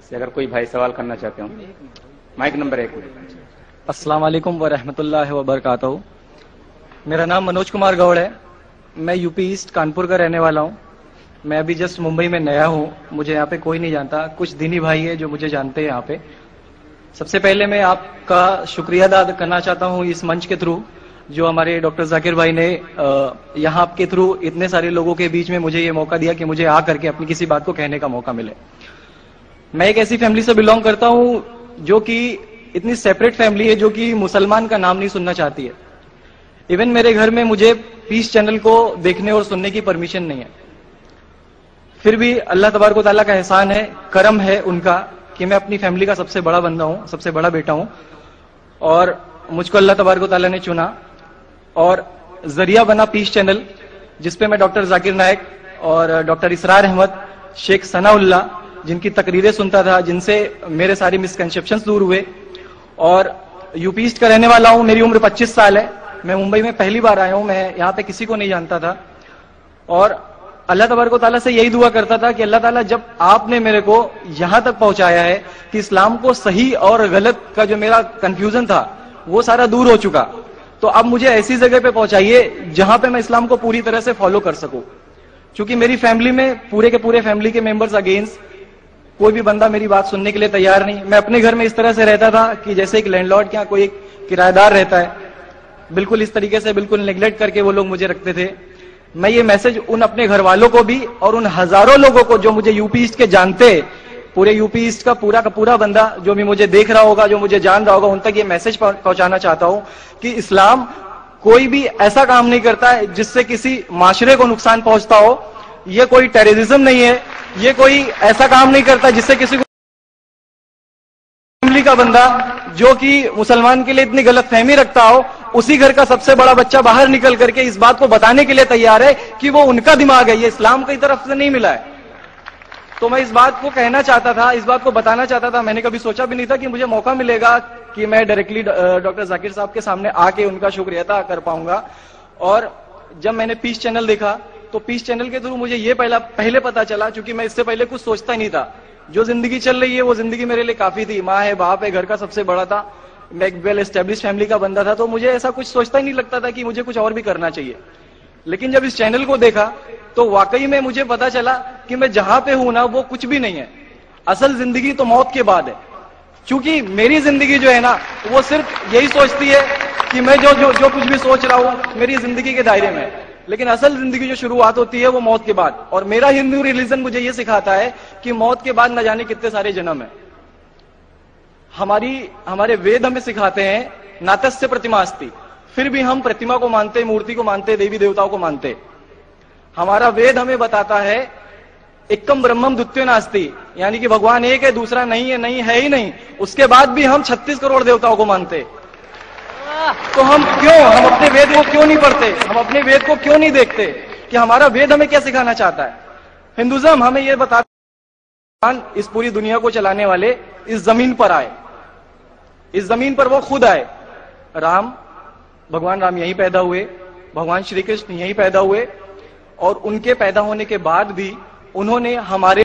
سے اگر کوئی بھائی سوال کرنا چاہتے ہوں. Mic number 1. السلام علیکم ورحمۃ اللہ وبرکاتہ. میرا نام منوج کمار گوڑ ہے. میں یو پی ایسٹ کانپور کا رہنے والا ہوں. میں ابھی جسٹ ممبئی میں نیا ہوں. مجھے یہاں پہ کوئی نہیں جانتا. کچھ دینی بھائی ہے جو مجھے جانتے ہیں یہاں پہ. سب سے پہلے میں آپ کا شکریہ ادا کرنا چاہتا ہوں اس منچ کے تھرو جو ہمارے ڈاکٹر ذاکر بھائی نے یہاں کے تھرو اتنے سارے لوگوں کے بیچ میں مجھے یہ موقع دیا کہ مجھے آ کر کے اپنی کسی بات کو کہنے کا موقع ملے. میں ایک ایسی فیملی سے بلونگ کرتا ہوں جو کہ اتنی سیپریٹ فیملی ہے جو کہ مسلمان کا نام نہیں سننا چاہتی ہے. ایون میرے گھر میں مجھے پیس چینل کو دیکھنے اور سننے کی پرمیشن نہیں ہے. پھر بھی اللہ تبارک و تعالیٰ کا احسان ہے, کرم ہے ان کا کہ میں اپنی فیملی کا سب سے بڑا بندہ ہوں, سب سے بڑا بیٹا ہوں, اور مجھ کو اللہ تبارک و تعالیٰ نے چنا اور ذریعہ بنا پیس چینل, جس پہ میں ڈاکٹر ذاکر نائک اور ڈاکٹر اسرار احمد, شیخ ثناء اللہ جن کی تقریریں سنتا تھا, جن سے میرے ساری مسکنسیپشنز دور ہوئے. اور یو پی ایسٹ کا رہنے والا ہوں. میری عمر 25 سال ہے. میں ممبئی میں پہلی بار آیا ہوں. میں یہاں پہ کسی کو نہیں جانتا تھا اور اللہ تبارک و تعالیٰ سے یہی دعا کرتا تھا کہ اللہ تعالیٰ جب آپ نے میرے کو یہاں تک پہنچایا ہے کہ اسلام کو صحیح اور غلط کا جو میرا کنفیوژن تھا وہ سارا دور ہو چکا, تو اب مجھے ایسی جگہ پہ پہنچائیے جہاں پہ میں اسلام کو پوری طرح سے فالو کر سکوں. چونکہ میری فیملی میں پورے کے پورے فیملی کے ممبرز اگینسٹ, کوئی بھی بندہ میری بات سننے کے لیے تیار نہیں. میں اپنے گھر میں اس طرح سے رہتا تھا کہ جیسے ایک لینڈ لارڈ کے یہاں کوئی ایک کرایہ دار رہتا ہے, بالکل اس طریقے سے بالکل نیگلیکٹ کر کے وہ لوگ مجھے رکھتے تھے. میں یہ میسج ان اپنے گھر والوں کو بھی اور ان ہزاروں لوگوں کو جو مجھے یو پی ایسٹ کے جانتے, پورے یو پی ایسٹ کا پورا بندہ جو بھی مجھے دیکھ رہا ہوگا, جو مجھے جان رہا ہوگا, ان تک یہ میسج پہنچانا چاہتا ہوں کہ اسلام کوئی بھی ایسا کام نہیں کرتا ہے جس سے کسی معاشرے کو نقصان پہنچتا ہو. یہ کوئی ٹیررزم نہیں ہے. یہ کوئی ایسا کام نہیں کرتا جس سے کسی کو فیملی کا بندہ جو کہ مسلمان کے لیے اتنی غلط فہمی رکھتا ہو, اسی گھر کا سب سے بڑا بچہ باہر نکل کر کے اس بات کو بتانے کے لیے تیار ہے کہ وہ ان کا دماغ ہے, یہ اسلام کی طرف سے نہیں ملا ہے. تو میں اس بات کو کہنا چاہتا تھا, اس بات کو بتانا چاہتا تھا. میں نے کبھی سوچا بھی نہیں تھا کہ مجھے موقع ملے گا کہ میں ڈائریکٹلی ڈاکٹر ذاکر صاحب کے سامنے آ کے ان کا شکریہ ادا کر پاؤں گا. اور جب میں نے پیس چینل دیکھا تو پیس چینل کے تھرو مجھے یہ پہلے پتا چلا, چونکہ میں اس سے پہلے کچھ سوچتا ہی نہیں تھا. جو زندگی چل رہی ہے وہ زندگی میرے لیے کافی تھی. ماں ہے, باپ ہے, گھر کا سب سے بڑا تھا, میں ایک ویل اسٹیبلش فیملی کا بندہ تھا, تو مجھے ایسا کچھ سوچتا ہی نہیں لگتا تھا کہ مجھے کچھ اور بھی کرنا چاہیے. لیکن جب اس چینل کو دیکھا تو واقعی میں مجھے پتا چلا کہ میں جہاں پہ ہوں نا وہ کچھ بھی نہیں ہے. اصل زندگی تو موت کے بعد ہے. چونکہ میری زندگی جو ہے نا وہ صرف یہی سوچتی ہے کہ میں جو کچھ بھی سوچ رہا ہوں میری زندگی کے دائرے میں, لیکن اصل زندگی جو شروعات ہوتی ہے وہ موت کے بعد. اور میرا ہندو ریلیجن مجھے یہ سکھاتا ہے کہ موت کے بعد نہ جانے کتنے سارے جنم ہیں. ہمارے وید ہمیں سکھاتے ہیں ناتسیہ پرتماستی, پھر بھی ہم پرتما کو مانتے, مورتی کو مانتے, دیوی دیوتاؤں کو مانتے. ہمارا وید ہمیں بتاتا ہے ایکم برہمم دتیو ناستی, یعنی کہ بھگوان ایک ہے, دوسرا نہیں ہے, نہیں ہے ہی نہیں. اس کے بعد بھی ہم 36 کروڑ دیوتاؤں کو مانتے. تو ہم اپنے وید کو کیوں نہیں پڑھتے, ہم اپنے وید کو کیوں نہیں دیکھتے کہ ہمارا وید ہمیں کیا سکھانا چاہتا ہے. ہندوازم ہمیں یہ بتاتا ہے اس پوری دنیا کو چلانے والے اس زمین پر آئے, اس زمین پر وہ خود آئے. بھگوان رام یہیں پیدا ہوئے, بھگوان شری کرشن یہیں پیدا ہوئے, اور ان کے پیدا ہونے کے بعد بھی انہوں نے ہمارے,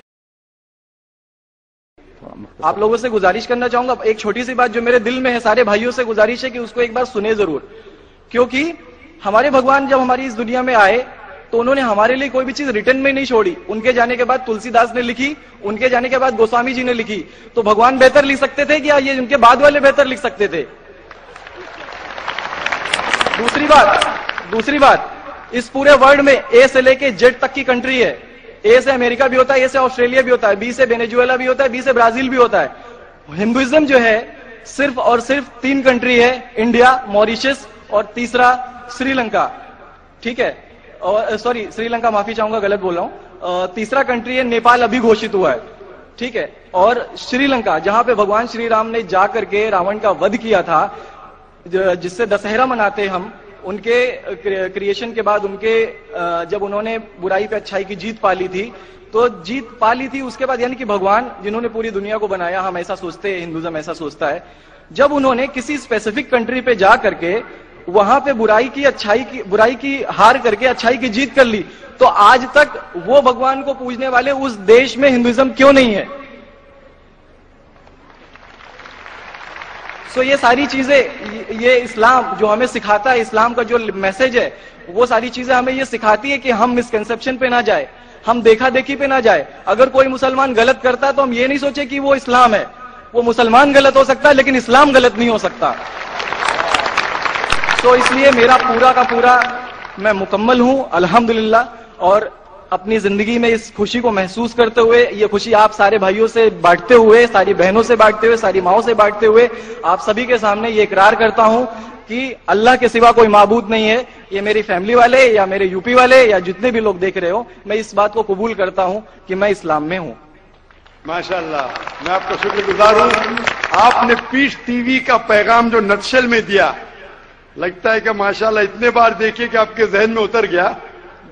آپ لوگوں سے گزارش کرنا چاہوں گا ایک چھوٹی سی بات جو میرے دل میں ہے, سارے بھائیوں سے گزارش ہے کہ اس کو ایک بار سنیں ضرور. کیونکہ ہمارے بھگوان جب ہماری اس دنیا میں آئے تو انہوں نے ہمارے لیے کوئی بھی چیز ریٹن میں نہیں چھوڑی. ان کے جانے کے بعد تلسی داس نے لکھی, ان کے جانے کے بعد گوسوامی جی نے لکھی. تو بھگوان بہتر لکھ سکتے تھے کیا یہ ان کے بعد والے بہتر لکھ سکتے تھے؟ دوسری بات, اس پورے ورلڈ میں اے سے لے کے جیڈ تک کی کنٹری ہے. اے سے امریکہ بھی ہوتا ہے, اے سے آسٹریلیا بھی ہوتا ہے, بی سے وینیزویلا بھی ہوتا ہے, بی سے برازیل بھی ہوتا ہے. ہندوازم جو ہے صرف اور صرف 3 کنٹری ہے, انڈیا, موریشس اور تیسرا سری لنکا. ٹھیک ہے, سوری سری لنکا معافی چاہوں گا, غلط بول رہا ہوں. تیسرا کنٹری ہے نیپال, ابھی گھوشت ہوا ہے. ٹھیک ہے, اور سری لنکا جہاں پہ بھگوان شری رام نے جا کر کے راون کا ودھ کیا تھا, جس سے دسہرہ مناتے ہم. ان کے کریشن کے بعد ان کے جب انہوں نے برائی پہ اچھائی کی جیت پالی تھی, تو جیت پالی تھی اس کے بعد, یعنی کہ بھگوان جنہوں نے پوری دنیا کو بنایا, ہم ایسا سوچتے ہیں, ہندوازم ایسا سوچتا ہے, جب انہوں نے کسی اسپیسیفک کنٹری پہ جا کر کے وہاں پہ برائی کی ہار کر کے اچھائی کی جیت کر لی, تو آج تک وہ بھگوان کو پوجنے والے اس دیش میں ہندوازم کیوں نہیں ہے؟ سو یہ ساری چیزیں، یہ اسلام جو ہمیں سکھاتا ہے، اسلام کا جو میسج ہے، وہ ساری چیزیں ہمیں یہ سکھاتی ہے کہ ہم مسکنسپشن پہ نہ جائے، ہم دیکھا دیکھی پہ نہ جائے. اگر کوئی مسلمان غلط کرتا ہے تو ہم یہ نہیں سوچے کہ وہ اسلام ہے. وہ مسلمان غلط ہو سکتا ہے لیکن اسلام غلط نہیں ہو سکتا. تو اس لیے میرا پورا کا پورا میں مکمل ہوں الحمدللہ، اور اپنی زندگی میں اس خوشی کو محسوس کرتے ہوئے، یہ خوشی آپ سارے بھائیوں سے بانٹتے ہوئے، ساری بہنوں سے بانٹتے ہوئے، ساری ماؤں سے بانٹتے ہوئے، آپ سبھی کے سامنے یہ اقرار کرتا ہوں کہ اللہ کے سوا کوئی معبود نہیں ہے. یہ میری فیملی والے یا میرے یو پی والے یا جتنے بھی لوگ دیکھ رہے ہو، میں اس بات کو قبول کرتا ہوں کہ میں اسلام میں ہوں. ماشاءاللہ، میں آپ کا شکر گزار ہوں. آپ نے پیس ٹی وی کا پیغام جو نٹشل میں دیا، لگتا ہے کہ ماشاءاللہ اتنے بار دیکھیے کہ آپ کے ذہن میں اتر گیا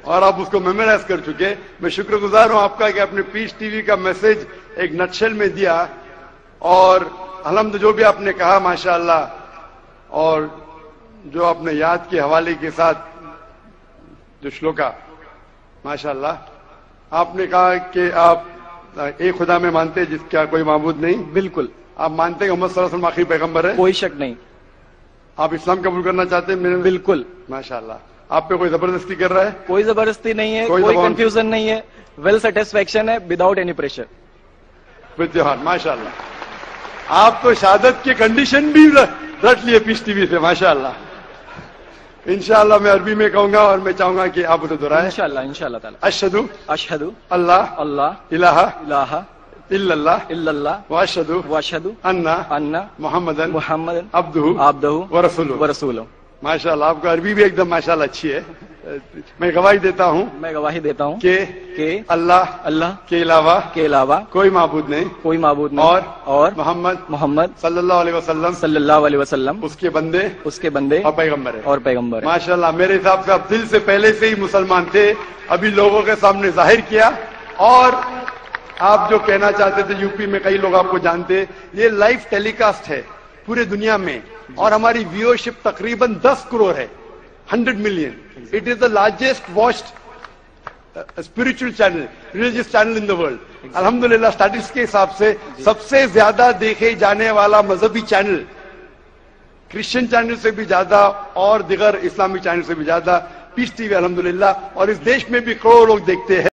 اور آپ اس کو میمورائز کر چکے. میں شکر گزار ہوں آپ کا کہ آپ نے پیس ٹی وی کا میسج ایک نٹشل میں دیا، اور الحمد جو بھی آپ نے کہا ماشاءاللہ، اور جو آپ نے یاد کے حوالے کے ساتھ جو شلوکا، ماشاءاللہ آپ نے کہا کہ آپ ایک خدا میں مانتے ہیں جس کا کوئی معبود نہیں. بالکل. آپ مانتے ہیں کہ محمد صلی اللہ علیہ وسلم آخری پیغمبر ہے؟ کوئی شک نہیں. آپ اسلام قبول کرنا چاہتے ہیں؟ بالکل. ماشاءاللہ. آپ پہ کوئی زبردستی کر رہا ہے؟ کوئی زبردستی نہیں ہے، کوئی کوئی دباؤ کنفیوژن نہیں ہے، ویل سیٹسفیکشن ہے وداؤٹ اینی پریشر. فتحان ماشاءاللہ. آپ تو شہادت کی کنڈیشن بھی رٹ لیے پیس ٹی وی سے، ماشاءاللہ. انشاءاللہ میں عربی میں کہوں گا اور میں چاہوں گا کہ آپ اسے دہرائیں. انشاءاللہ تعالی. اشہدو اشہدو اللہ اللہ الہ الہ الا اللہ الا اللہ واشہدو واشہدو ان محمدن محمدن عبدہ عبدہ ورسولہ. ورسولہ. ماشاءاللہ آپ کا عربی بھی ایک دم ماشاءاللہ اچھی ہے. میں گواہی دیتا ہوں میں گواہی دیتا ہوں کہ اللہ اللہ کے علاوہ کے علاوہ کوئی معبود نہیں، کوئی معبود نہیں، اور محمد صلی اللہ علیہ وسلم صلی اللہ علیہ وسلم اس کے بندے اس کے بندے اور پیغمبر ہے. اور پیغمبر ہے. ماشاءاللہ میرے حساب سے آپ دل سے پہلے سے ہی مسلمان تھے، ابھی لوگوں کے سامنے ظاہر کیا. اور آپ جو کہنا چاہتے تھے، یو پی میں کئی لوگ آپ کو جانتے، یہ لائیو ٹیلی کاسٹ ہے پورے دنیا میں، اور ہماری ویورشپ تقریباً 10 کروڑ ہے، 100 million. It is the largest watched spiritual channel, religious channel in the world. الحمدللہ اسٹیٹسٹکس کے حساب سے سب سے زیادہ دیکھے جانے والا مذہبی چینل، کرسچن چینل سے بھی زیادہ اور دیگر اسلامی چینل سے بھی زیادہ پیس ٹی وی الحمدللہ. اور اس دیش میں بھی کروڑوں لوگ دیکھتے ہیں.